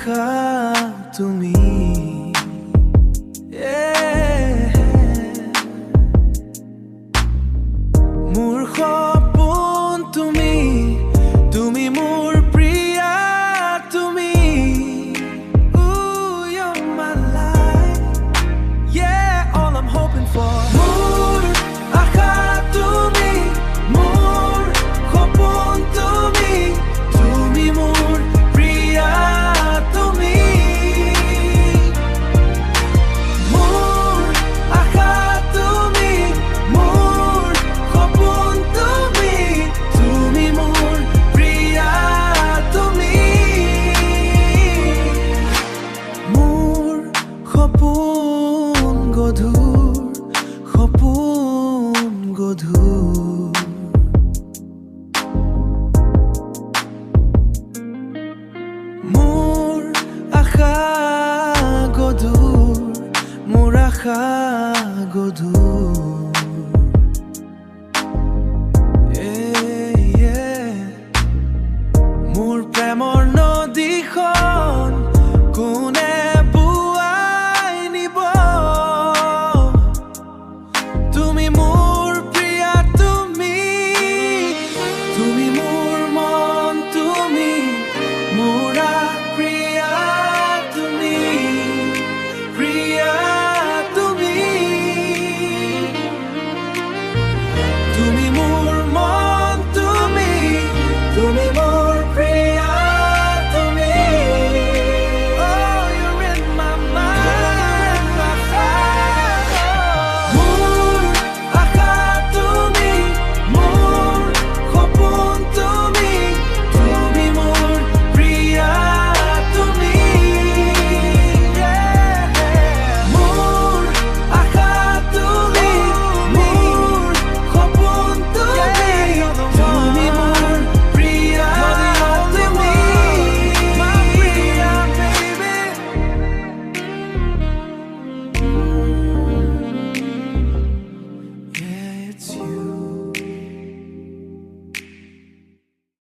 আশা তুমি মোৰ সপোন তুমি তুমি মোৰ প্ৰিয়া তুমি Ooh, you're my life Yeah, all I'm hoping for মোৰ আশা তুমি মোৰ সপোন তুমি তুমি মোৰ প্ৰিয়া তুমি মোৰ আশা তুমি মোৰ সপোন তুমি তুমি মোৰ প্ৰিয়া তুমি মোৰ সপোন গধুৰ মোৰ আশা গধুৰ